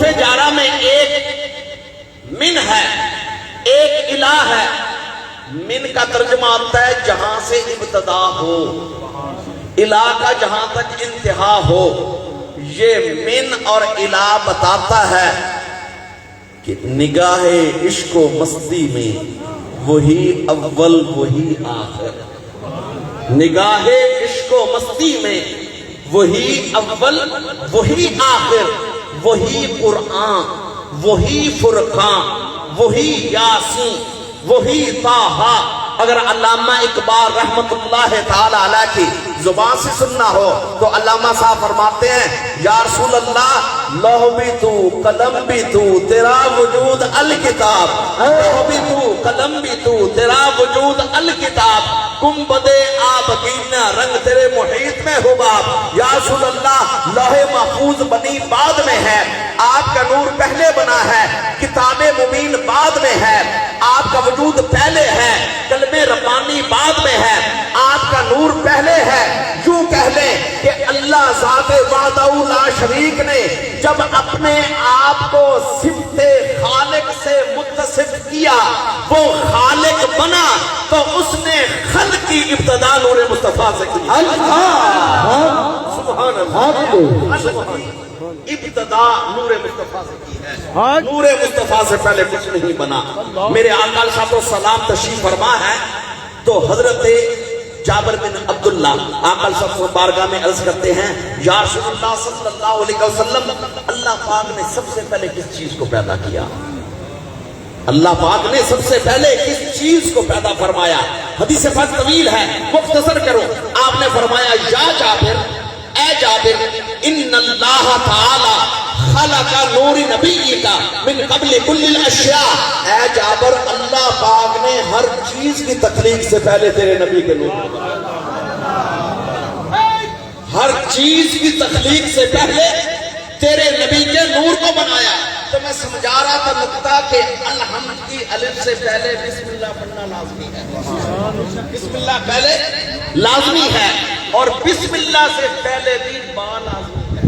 حروف جارہ میں ایک من ہے، ایک الہ ہے۔ من کا ترجمہ آتا ہے جہاں سے ابتدا ہو، الہ کا جہاں تک انتہا ہو۔ یہ من اور الہ بتاتا ہے کہ نگاہ عشق و مستی میں وہی اول وہی آخر، نگاہ عشق و مستی میں وہی اول وہی آخر، وہی قرآن، وہی فرقان، وہی یاسین، وہی طٰہٰ۔ اگر علامہ اقبال رحمت اللہ تعالی علیہ کی زبان سے سننا ہو تو علامہ صاحب فرماتے ہیں یا رسول اللہ لوح بھی تو قلم بھی تو تیرا وجود الکتاب، لوح بھی تو قلم بھی تو تیرا وجود الکتاب، گنبد آبگینہ رنگ تیرے محیط میں حباب۔ یا رسول اللہ لوح محفوظ بنی بعد میں ہے، آپ کا نور پہلے بنا ہے، کتاب مبین بعد میں ہے، آپ کا وجود پہلے ہے، کلمہ ربانی بعد میں ہے، آپ کا نور پہلے ہے۔ یوں کہہ لیں کہ اللہ ذات وحدہ لا شریک نے جب اپنے آپ کو صفت خالق سے متصف کیا، وہ خالق بنا تو اس نے خلق کی ابتدا نور مصطفیٰ سے کی۔ سبحان اللہ، ابتدا نور مصطفیٰ سے کی ہے، نور مصطفیٰ سے پہلے کچھ نہیں بنا۔ میرے آقا علیہ السلام تشریف فرما ہے تو حضرت جابر بن عبداللہ آقا علیہ السلام بارگاہ میں عرض کرتے ہیں یا رسول اللہ صلی اللہ علیہ وسلم، اللہ پاک نے سب سے پہلے کس چیز کو پیدا کیا؟ اللہ پاک نے سب سے پہلے کس چیز کو پیدا فرمایا؟ حدیث پاک طویل ہے، مختصر کرو۔ آپ نے فرمایا یا جابر، اے جابر، ان اللہ تعالی خلق نور نبی کا من قبل کل الاشیاء، اے جابر اللہ پاک نے ہر چیز کی تخلیق سے پہلے تیرے نبی کے نور کو بنایا، ہر چیز کی تخلیق سے پہلے تیرے نبی کے نور کو بنایا۔ تو میں سمجھا رہا تھا نقطہ کہ الحمد کی الف سے پہلے بسم اللہ پڑھنا لازمی ہے، بسم اللہ پہلے لازمی ہے، اور بسم اللہ سے پہلے بھی با لازمی ہے۔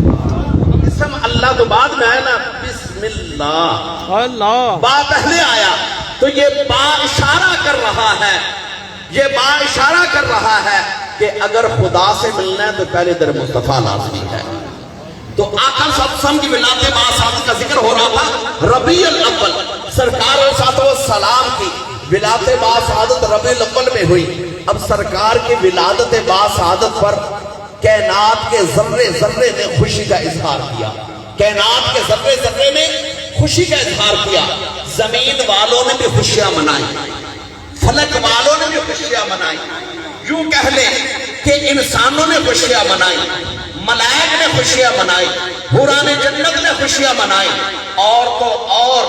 اسم اللہ تو بعد میں آیا نا، بسم اللہ با پہلے آیا، تو یہ با اشارہ کر رہا ہے، یہ با اشارہ کر رہا ہے کہ اگر خدا سے ملنا ہے تو پہلے در مصطفیٰ لازمی ہے۔ تو آقا صلی اللہ علیہ وسلم کی ولادت باسعادت کا ذکر ہو رہا تھا، ربیع الاول سرکار علیہ السلام کی ولادت باسعادت ربیع الاول میں ہوئی۔ اب سرکار کی ولادت باسعادت پر کائنات کے ذرے ذرے نے خوشی کا اظہار کیا، کائنات کے ذرے ذرے نے خوشی کا اظہار کیا۔ زمین والوں نے بھی خوشیاں منائی، فلک والوں نے بھی خوشیاں منائی، یوں کہہ لیں کہ انسانوں نے خوشیاں منائی، ملائک نے خوشیاں منائی، حوران جنت نے خوشیاں منائی، اور تو اور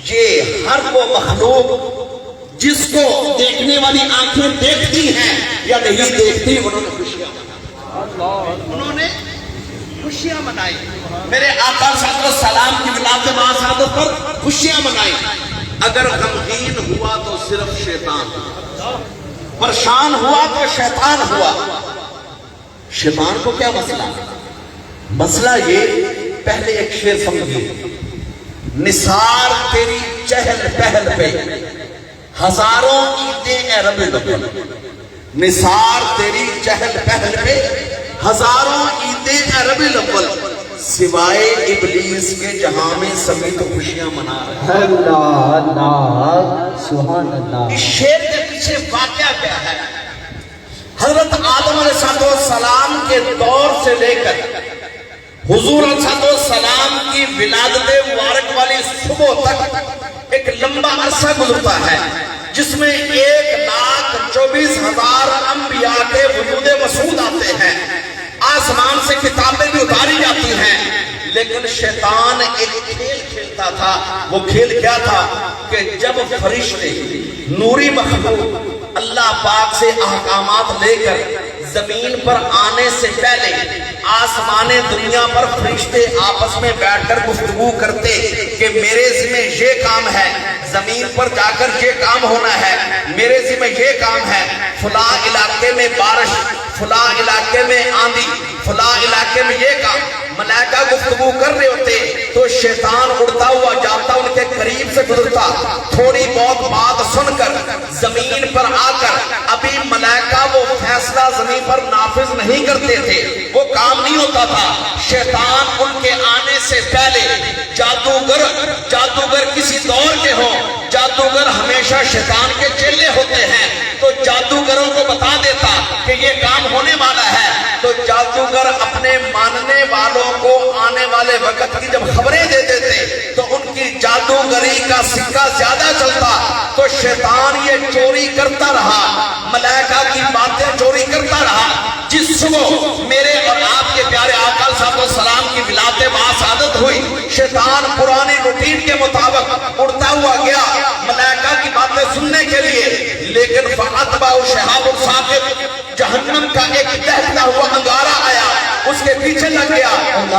یہ ہر وہ مخلوق جس کو دیکھنے والی آنکھیں دیکھتی ہیں یا نہیں دیکھتی، انہوں نے خوشیاں منائی، انہوں نے خوشیاں منائی۔ میرے آقا صلی اللہ علیہ وسلم کی ولادت باسعادت پر خوشیاں منائی۔ اگر غمگین ہوا تو صرف شیطان، پریشان ہوا تو شیطان ہوا۔ شیطان کو کیا مسئلہ؟ مسئلہ یہ، پہلے ایک شعر سمجھیے، نثار تیری چہل پہل پہ ہزاروں عیدیں اے ربیع الاول، نثار تیری چہل پہل پہ ہزاروں عیدیں اے ربیع الاول، سوائے ابلیس کے جہاں میں سبھی تو خوشیاں منا رہے ہیں۔ اللہ اللہ سبحان اللہ۔ اس شعر کے پیچھے واقعہ کیا ہے؟ حضرت آدم علیہ السلام کے دور سے لے کر حضور علیہ السلام کی ولادت مبارک والی صبح تک ایک لمبا عرصہ گزرتا ہے، جس میں 1,24,000 انبیاء کے وجود مسعود آتے ہیں، آسمان سے کتابیں بھی اتاری جاتی ہیں، لیکن شیطان ایک کھیل کھیلتا تھا۔ وہ کھیل کیا تھا کہ جب فرشتے نوری مخلوق اللہ پاک سے احکامات لے کر زمین پر آنے سے پہلے آسمان دنیا پر فرشتے آپس میں بیٹھ کر گفتگو کرتے کہ میرے ذمہ یہ کام ہے، زمین پر جا کر یہ کام ہونا ہے، میرے ذمہ یہ کام ہے، فلاں علاقے میں بارش، فلاں علاقے میں آندھی، فلاں علاقے میں یہ کام۔ ملائکہ گفتگو کر رہے ہوتے تو شیطان اڑتا ہوا جاتا ان کے قریب سے گزرتا، تھوڑی بہت بات سن کر زمین پر آ کر ابھی ملائکہ وہ فیصلہ زمین پر نافذ نہیں کرتے تھے، وہ کام نہیں ہوتا تھا۔ شیطان ان کے آنے سے پہلے جادوگر کسی دور کے ہوں، جادوگر ہمیشہ شیطان کے چیلے ہوتے ہیں، تو جادوگروں کو بتا دیتا کہ یہ کام ہونے والا ہے، تو جادوگر اپنے ماننے والوں کو آنے والے وقت کی جب خبریں دے دیتے تو ان کی جادوگری کا سکہ زیادہ چلتا، تو شیطان یہ چوری کرتا رہا، ملائکہ کی باتیں چوری کرتا رہا۔ جس صبح میرے اور آپ کے پیارے آقا صاحب السلام کی ولادت باعث ہوئی، شیطان پرانے روٹین کے مطابق اڑتا ہوا گیا ملائکہ کی باتیں سننے کے لیے، لیکن فَأَتْبَعُ شِهَابٌ ثَاقِبٌ، جہنم کا ایک دہتا ہوا انگارہ آیا، اس کے پیچھے لگ گیا۔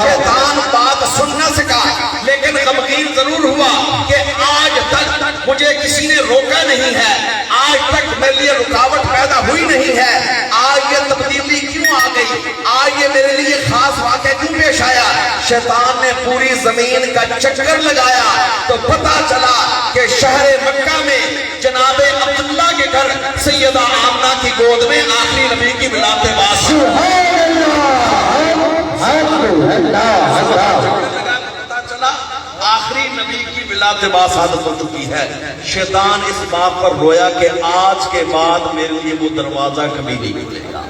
شیطان بات سن نہ سکا، لیکن غمگین ضرور ہوا کہ آج تک مجھے کسی نے روکا نہیں ہے، آج تک میرے لیے رکاوٹ پیدا ہوئی نہیں ہے، آج یہ تبدیلی کیوں آ گئی، آج یہ میرے لیے خاص واقعہ کیوں پیش آیا۔ شیطان نے پوری زمین کا چکر لگایا تو پتہ چلا کہ شہر مکہ میں جناب عبداللہ کے گھر سیدہ آمنہ کی گود میں آخری نبی کی ولادت باعث پتہ چلا آخری نبی کی ولادت باعث ہو چکی ہے۔ شیطان اس بات پر رویا کہ آج کے بعد میرے لیے وہ دروازہ کبھی نہیں کھلے گا۔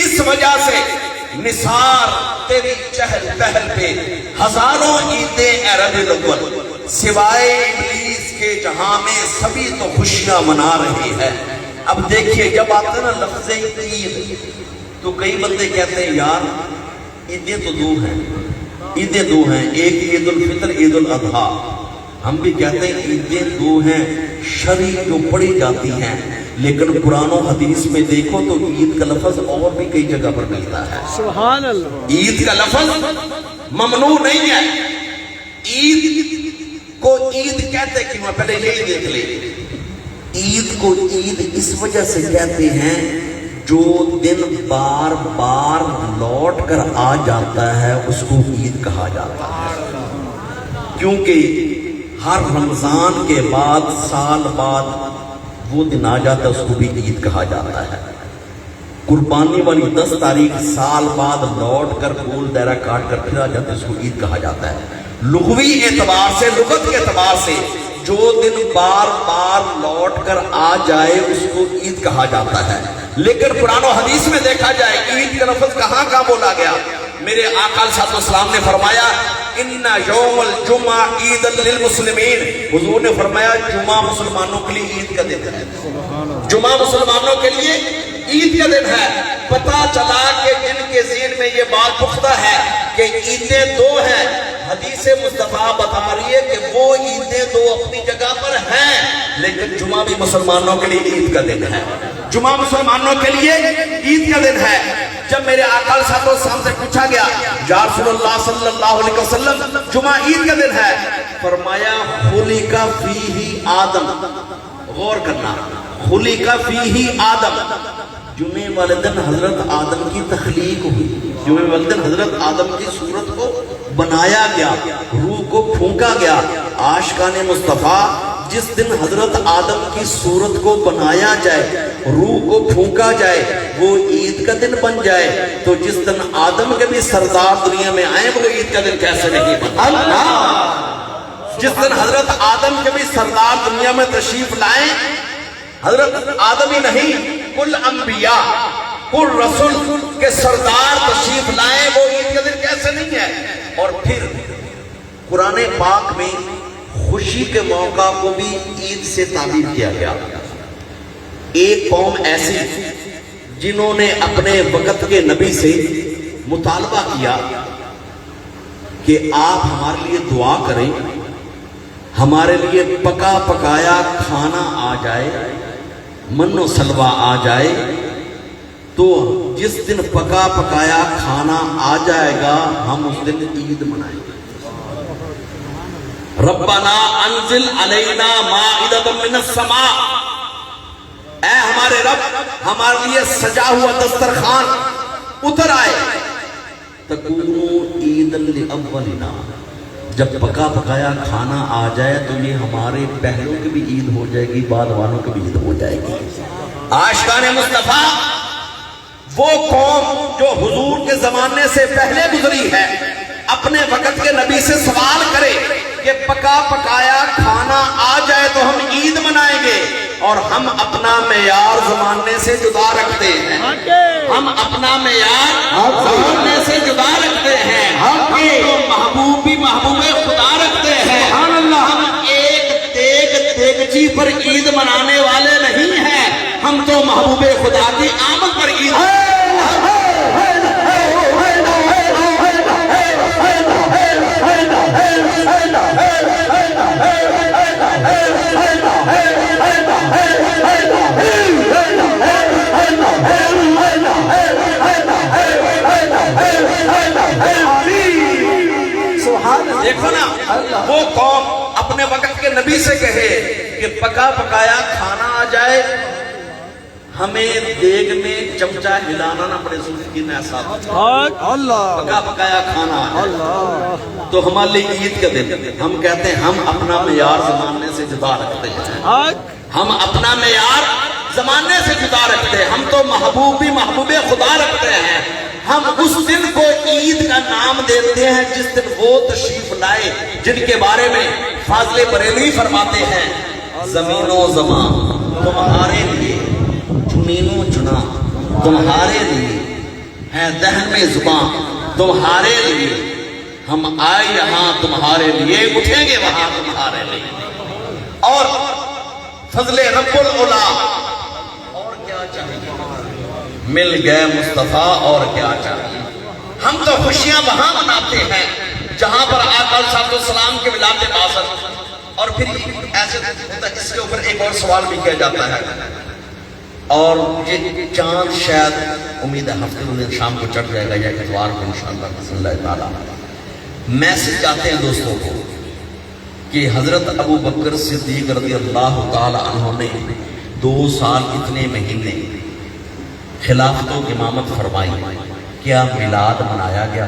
اس وجہ سے نثار تیری چہل پہل پہ ہزاروں عیدیں اے ربیع الاول، سوائے ابلیس کے جہاں میں سبھی تو خوشیاں منا رہی ہے۔ اب دیکھیے جب آتا ہے نا لفظ عید تو کئی بندے کہتے ہیں یار عیدیں تو دو ہیں، عیدیں دو ہیں، ایک عید الفطر عید الاضحیٰ، ہم بھی کہتے ہیں عیدیں دو ہیں شرعی جو پڑھی جاتی ہیں، لیکن قرآن و حدیث میں دیکھو تو عید کا لفظ اور بھی کئی جگہ پر ملتا ہے۔ سبحان اللہ۔ عید کا لفظ ممنوع نہیں ہے۔ عید کو عید کہتے کیوں ہیں پہلے یہی دیکھ لیں۔ عید کو عید اس وجہ سے کہتے ہیں جو دن بار بار لوٹ کر آ جاتا ہے اس کو عید کہا جاتا ہے، کیونکہ ہر رمضان کے بعد سال بعد وہ دن آ جاتا ہے، اس کو بھی عید کہا جاتا ہے۔ قربانی والی 10 تاریخ سال بعد لوٹ کر گول دائرہ کاٹ کر پھر آ جاتا ہے، اس کو عید کہا جاتا ہے۔ لغوی اعتبار سے، لغت کے اعتبار سے جو دن بار بار لوٹ کر آ جائے اس کو عید کہا جاتا ہے، لیکن قرآن و حدیث میں دیکھا جائے عید کا لفظ کہاں کہاں بولا گیا۔ میرے آقا صلی اللہ علیہ وسلم نے فرمایا ان یوم الجمعہ عید للمسلمین، حضور نے فرمایا جمعہ مسلمانوں کے لیے عید کا دن ہے، جمعہ مسلمانوں کے لیے عید کا دن ہے۔ پتہ چلا کہ جن کے ذہن میں یہ بات پختہ ہے کہ عیدیں دو ہیں، حدیث مصطفیٰ بتا رہی ہے کہ وہ عیدیں دو اپنی جگہ پر ہیں، لیکن جمعہ بھی مسلمانوں کے لیے عید کا دن ہے، جمعہ مسلمانوں کے لیے عید کا دن ہے۔ جب میرے آقا صلی اللہ علیہ وسلم سے پوچھا گیا یا رسول اللہ صلی اللہ علیہ وسلم جمعہ عید کا دن ہے، فرمایا خلق فیہ آدم، غور کرنا، خلق فیہ آدم، جمعے والے دن حضرت آدم کی تخلیق ہوئی، جمعے والے دن حضرت آدم کی صورت کو بنایا گیا، روح کو پھونکا گیا۔ عاشقان مصطفیٰ جس دن حضرت آدم کی صورت کو بنایا جائے، روح کو پھونکا جائے، وہ عید کا دن بن جائے، تو جس دن آدم کے بھی سردار دنیا میں آئے وہ عید کا دن کیسے نہیں بنا؟ جس دن حضرت آدم کے بھی سردار دنیا میں تشریف لائیں، حضرت آدم ہی نہیں کل انبیاء کل رسول کے سردار تشریف لائیں، وہ عید کا دن کیسے نہیں ہے؟ اور پھر قرآن پاک میں خوشی کے موقع کو بھی عید سے تعبیر کیا گیا۔ ایک قوم ایسی جنہوں نے اپنے وقت کے نبی سے مطالبہ کیا کہ آپ ہمارے لیے دعا کریں، ہمارے لیے پکا پکایا کھانا آ جائے، من و سلوہ آ جائے، تو جس دن پکا پکایا کھانا آ جائے گا ہم اس دن عید منائیں گے۔ ربنا انزل علینا مائدۃ من السماء، اے ہمارے رب ہمارے لیے سجا ہوا دسترخوان اتر آئے، تکونوا عیدا لاولنا، جب پکا پکایا کھانا آ جائے تو یہ ہمارے پہلوں کی بھی عید ہو جائے گی، بعد والوں کی بھی عید ہو جائے گی۔ عاشقان مصطفیٰ وہ قوم جو حضور کے زمانے سے پہلے گزری ہے، اپنے وقت کے نبی سے سوال کرے کہ پکا پکایا کھانا آ جائے تو ہم عید منائیں گے، اور ہم اپنا معیار زمانے سے جدا رکھتے ہیں، ہم اپنا معیار زمانے سے جدا رکھتے ہیں، ہم تو محبوب بھی محبوب خدا رکھتے ہیں، ہم ایک دیگچی پر عید منانے والے نہیں ہیں، ہم تو محبوب خدا کی آمد پر عید دیکھو نا، وہ قوم اپنے وقت کے نبی سے کہے کہ پکا پکایا کھانا آ جائے، ہمیں دیگ میں چمچہ ہلانا نہ پڑے، سوزی نے ایسا پکا پکایا کھانا آ جائے تو ہمارے لیے عید کا دن۔ ہم کہتے ہیں ہم اپنا معیار زمانے سے جدا رکھتے ہیں، ہم اپنا معیار زمانے سے جدا رکھتے ہیں، ہم تو محبوب بھی محبوب خدا رکھتے ہیں، ہم اس دن کو عید کا نام دیتے ہیں جس دن وہ تشریف لائے جن کے بارے میں فاضل بریلوی فرماتے ہیں، زمین و زمان تمہارے لیے، زمین و چنا تمہارے لیے ہے، دہن میں زبان تمہارے لیے، ہم آئے یہاں تمہارے لیے، اٹھیں گے وہاں تمہارے لیے، اور فضل رب العلا، اور کیا چاہیے، مل گئے مصطفیٰ، اور کیا چاہیے۔ ہم تو خوشیاں وہاں مناتے ہیں جہاں پر آقا صلی اللہ علیہ وسلم کے ولادت باسط، اور پھر ایسے ہوتا ہے، اس کے اوپر ایک اور سوال بھی کیا جاتا ہے، اور یہ چاند شاید امید ہے ہفتے میں شام کو چڑھ جائے گا یا اتوار کو انشاءاللہ بسم اللہ تعالیٰ، میسج جاتے ہیں دوستوں کو کہ حضرت ابو بکر صدیق رضی اللہ تعالی عنہ نے 2 سال اتنے مہینے خلافتوں کی امامت فرمائی، کیا میلاد منایا گیا؟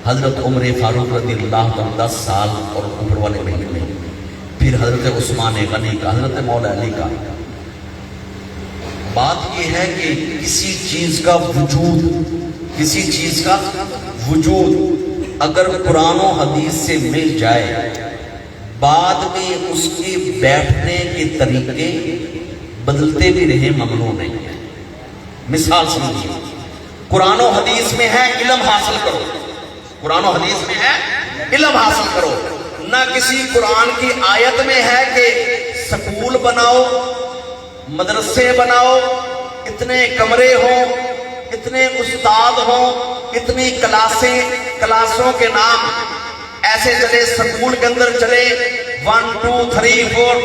حضرت عمر فاروق رضی اللہ عنہ 10 سال اور اوپر والے مہینے، پھر حضرت عثمان غنی کا، حضرت مولا علی کا۔ بات یہ ہے کہ کسی چیز کا وجود اگر قرآن و حدیث سے مل جائے، بعد میں اس کے بیٹھنے کے طریقے بدلتے بھی رہے ممنوع نہیں ہے۔ مثال سمجھیے، قرآن و حدیث میں ہے علم حاصل کرو، قرآن و حدیث میں ہے علم حاصل کرو، نہ کسی قرآن کی آیت میں ہے کہ سکول بناؤ، مدرسے بناؤ، اتنے کمرے ہوں، اتنے استاد ہوں، اتنی کلاسوں کے نام ایسے چلے، سکول کے اندر چلے 1 2 3 4،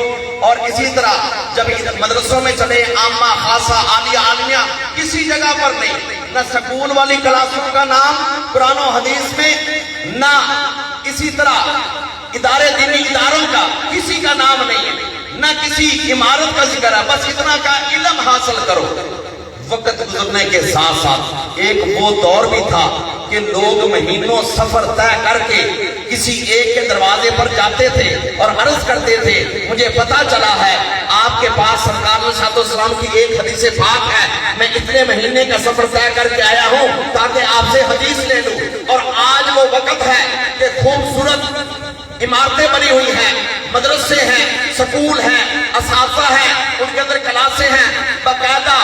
اور اسی طرح جب مدرسوں میں چلے عامہ خاصہ عالیہ عالمیہ، کسی جگہ پر نہیں، نہ سکول والی کلاسوں کا نام قرآن و حدیث میں، نہ اسی طرح ادارے دینی اداروں کا کسی کا نام نہیں ہے، نہ کسی عمارت کا ذکر ہے، بس اتنا کا علم حاصل کرو۔ وقت گزرنے کے ساتھ ساتھ ایک وہ دور بھی تھا کہ لوگ مہینوں سفر طے کر کے کسی ایک کے دروازے پر جاتے تھے اور عرض کرتے تھے، مجھے پتا چلا ہے آپ کے پاس سرکار علیہ السلام کی ایک حدیث پاک ہے، میں اتنے مہینے کا سفر طے کر کے آیا ہوں تاکہ آپ سے حدیث لے لوں۔ اور آج وہ وقت ہے کہ خوبصورت عمارتیں بنی ہوئی ہیں، مدرسے ہیں، سکول ہیں، اساتذہ ہیں، ان کے اندر کلاسیں ہیں، باقاعدہ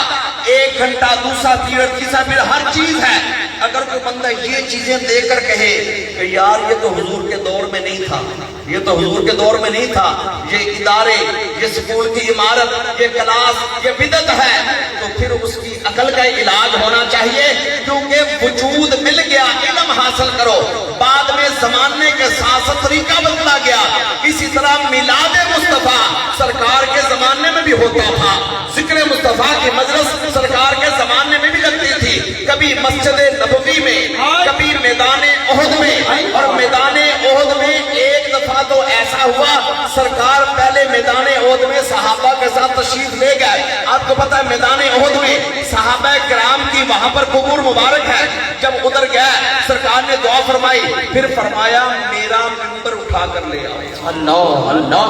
1 گھنٹہ دوسرا پیریڈ تیسرا پیریڈ ہر چیز ہے۔ اگر کوئی بندہ یہ چیزیں دے کر کہے کہ یار یہ تو حضور کے دور میں نہیں تھا، یہ تو حضور کے دور میں نہیں تھا، یہ ادارے، یہ سکول کی عمارت، یہ کلاس، یہ بدعت ہے، تو پھر اس کی عقل کا علاج ہونا چاہیے، کیونکہ وجود مل گیا، علم حاصل کرو۔ بعد میں زمانے کے ساتھ طریقہ بدلا گیا، اسی طرح میلاد مصطفیٰ سرکار کے زمانے میں بھی ہوتا تھا، ذکر مصطفیٰ کی مجلس سرکار کے زمانے میں بھی لگتی تھی، کبھی مسجد نبوی میں، کبھی میدان احد میں، اور میدان احد میں ایک دفعہ تو ایسا ہوا سرکار پہلے میدان احد میں صحابہ کے ساتھ تشریف لے گئے۔ آپ کو پتا ہے میدان احد میں صحابہ کرام کی وہاں پر قبور مبارک ہے، جب ادھر گئے سرکار نے دعا فرمائی، پھر فرمایا میرا منبر اٹھا کر لے آؤ۔ اللہ اللہ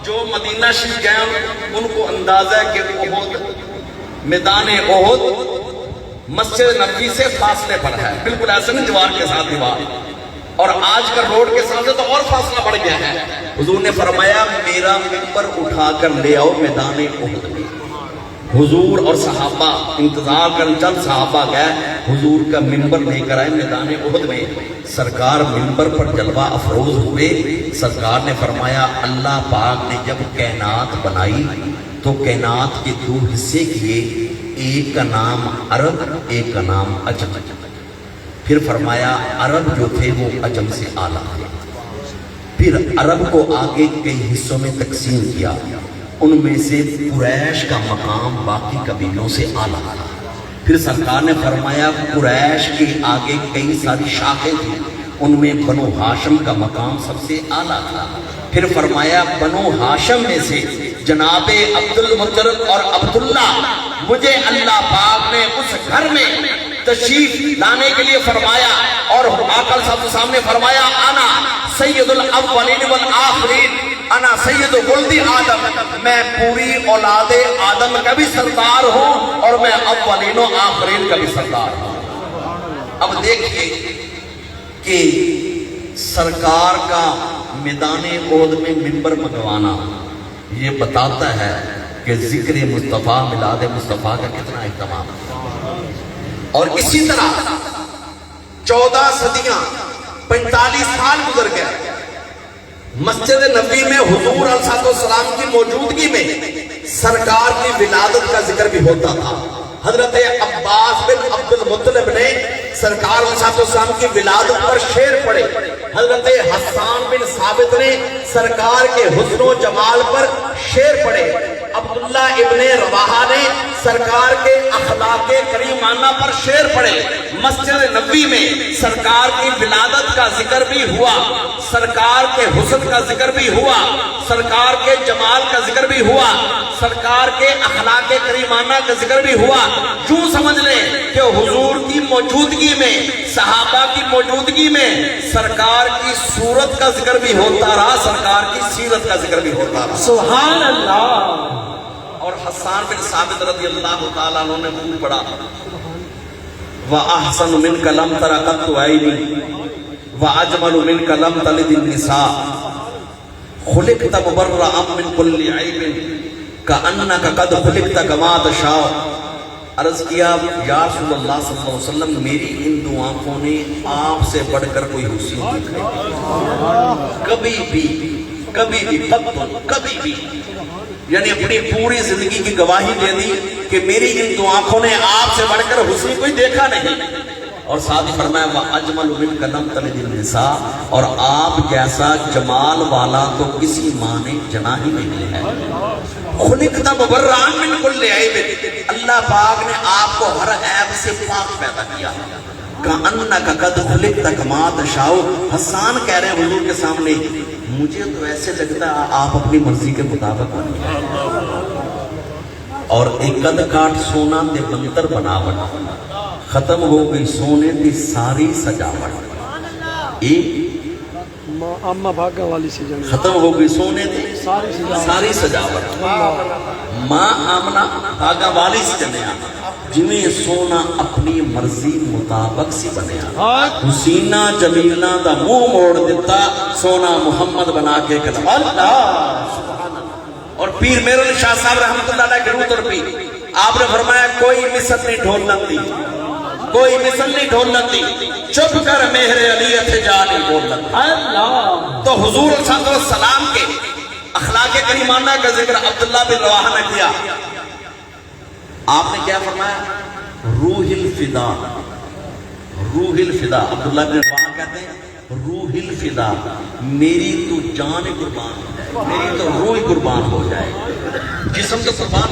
جو مدینہ شریف گئے ان کو اندازہ ہے کہ احد، میدان احد مسجد نبوی سے فاصلے پر ہے، بالکل ایسے نہیں دیوار کے ساتھ دیوار، اور آج کا روڈ کے ساتھ تو اور فاصلہ بڑھ گیا ہے۔ حضور نے فرمایا میرا ممبر اٹھا کر لے آؤ میدان احد میں۔ حضور اور صحابہ انتظار کر، چند صحابہ گئے، حضور کا ممبر لے کر آئے میدان احد میں۔ سرکار ممبر پر جلوہ افروز ہوئے۔ سرکار نے فرمایا اللہ پاک نے جب کائنات بنائی تو کائنات کے دو حصے کیے، ایک کا نام عرب، ایک کا نام عجم۔ پھر فرمایا عرب جو تھے وہ عجم سے اعلیٰ تھے۔ پھر عرب کو آگے کئی حصوں میں تقسیم کیا، ان میں سے قریش کا مقام باقی قبیلوں سے اعلیٰ تھا۔ پھر سرکار نے فرمایا قریش کے آگے کئی ساری شاخیں تھیں، ان میں بنو ہاشم کا مقام سب سے اعلیٰ تھا۔ پھر فرمایا بنو ہاشم میں سے جناب عبد المطلب اور عبداللہ، مجھے اللہ پاک نے اس گھر میں تشریف لانے کے لیے فرمایا، اور آقا صاحب کے سامنے فرمایا انا سید الاولین والآخرین، انا سید ولد آدم، میں پوری اولاد آدم کا بھی سردار ہوں اور میں اولین و آخرین کا بھی سردار ہوں۔ اب دیکھیے کہ سرکار کا میدان احد میں ممبر منگوانا یہ بتاتا ہے کہ ذکر مصطفیٰ، میلاد مصطفیٰ کا کتنا اہتمام ہے۔ اور اسی طرح 14 صدیاں 45 سال گزر گئے، مسجد نبوی میں حضور علیہ السلام کی موجودگی میں سرکار کی ولادت کا ذکر بھی ہوتا تھا۔ حضرت عباس بن عبد المطلب نے سرکار علیہ السلام کی ولادت پر شعر پڑھے، حضرت حسان بن ثابت نے سرکار کے حسن و جمال پر شعر پڑھے، عبداللہ ابن رواحہ نے سرکار کے اخلاق کریمانہ پر شعر پڑھے۔ مسجد نبوی میں سرکار کی ولادت کا ذکر بھی ہوا، سرکار کے حسن کا ذکر بھی ہوا، سرکار کے جمال کا ذکر بھی ہوا، سرکار کے اخلاق کریمانہ کا ذکر بھی ہوا۔ یوں سمجھ لیں کہ حضور کی موجودگی میں، صحابہ کی موجودگی میں سرکار کی صورت کا ذکر بھی ہوتا رہا، سرکار کی سیرت کا ذکر بھی ہوتا رہا۔ سبحان اللہ۔ اور حسان بن ثابت رضی اللہ تعالیٰ عنہ نے خوب پڑھا وَأَحْسَنُ مِنْكَ لَمْ تَرَ قَطُّ عَيْنِي وَأَجْمَلُ مِنْكَ لَمْ تَلِدِ النِّسَاءُ خُلِقْتَ مُبَرَّأً مِنْ كُلِّ عَيْبٍ كَأَنَّكَ قَدْ خُلِقْتَ كَمَا تَشَاءُ۔ عرض کیا یا رسول اللہ صلی اللہ علیہ وسلم، میری ان دو آنکھوں نے آپ سے بڑھ کر کوئی حسین نہیں دکھائی، کبھی بھی کبھی بھی، یعنی اپنی پوری زندگی کی گواہی دے دی کہ میری ان دو آنکھوں نے آپ سے بڑھ کر حسین کوئی دیکھا نہیں۔ اور ساتھ ہی فرمایا وَأَجْمَلُ مِنْكَ لَمْ تَلِدِ النِّسَاءُ، اور آپ جیسا جمال والا تو کسی ماں نے جنا ہی نہیں ہے۔ خُلِقْتَ مُبَرَّأً مِنْ كُلِّ عَيْبٍ، اللہ پاک نے آپ کو ہر عیب سے پاک پیدا کیا۔ كَأَنَّكَ قَدْ خُلِقْتَ كَمَا تَشَاءُ، حسان کہہ رہے ہیں حضور کے سامنے مجھے تو ایسے لگتا ہے آپ اپنی مرضی کے مطابق بنی۔ اور ایک قد کاٹ سونا دے بنتر بناوٹ، ختم ہو گئی سونے دی ساری سجاوٹ، اما بھاگا والی سی جنگ ختم ہو گئی سونے دی ساری سجاوٹ، ماں آمنہ بھاگا والی سی جنیا، جنہیں سونا اپنی مرضی مطابق سی بنیا، حسینہ جمیلہ دا منہ موڑ دیتا سونا محمد بنا کے کلام اللہ۔ اور پیر میر علی شاہ صاحب رحمت اللہ علیہ گروہ تر پی آپ نے فرمایا کوئی مثل نہیں ڈھولن دی، کوئی مثل نہیں ڈھولن دی، چپ کر مہر علیت جا نہیں بولن اللہ۔ تو حضور صلی اللہ علیہ وسلم کے اخلاق کریمانہ کا ذکر عبداللہ بن رواحہ نے کیا۔ آپ نے کیا فرمایا؟ روح الفدا، روح الفدا، عبداللہ بن رواحہ کہتے ہیں روح الفدا، میری تو جان قربان ہو جائے، میری تو روح قربان ہو جائے، جسم تو قربان